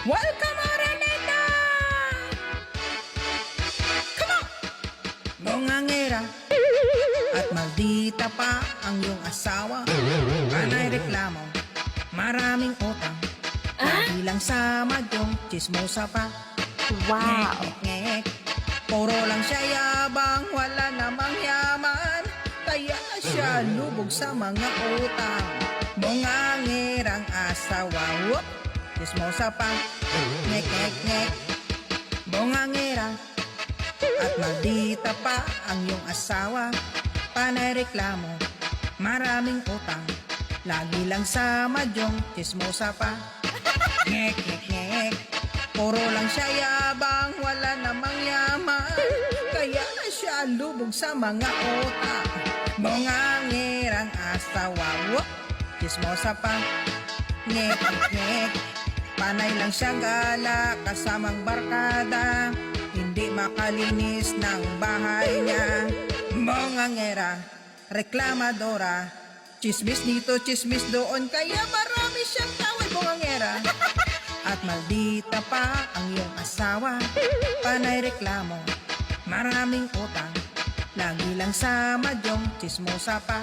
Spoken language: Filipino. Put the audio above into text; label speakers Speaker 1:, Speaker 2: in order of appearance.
Speaker 1: Welcome, Araneta! Come on! Bongangera at maldita pa ang iyong asawa. Panay reklamo, maraming utang. Bilang sa madyong chismosa pa.
Speaker 2: Wow!
Speaker 1: Ngek, puro lang siya yabang, wala namang yaman. Kaya siya lubog sa mga utang. Bungangerang asawa, whoop, chismosa pa. Ngek, bungangera at maldita pa ang iyong asawa. Panay reklamo, maraming utang. Lagi lang sa madyong chismosa pa. Ngek, puro lang siya yabang, wala namang yaman. Kaya siya lubog sa mga utang. Bungangerang asawa, whoop, chismosa pa. Ngek, panay lang siya gala, kasamang barkada. Hindi makalinis ng bahay niya. Bongangera, reklamadora, chismis dito, chismis doon. Kaya marami siyang taway, bongangera. At maldita pa ang iyong asawa. Panay reklamo, maraming utang. Lagi lang sa madyong chismosa pa.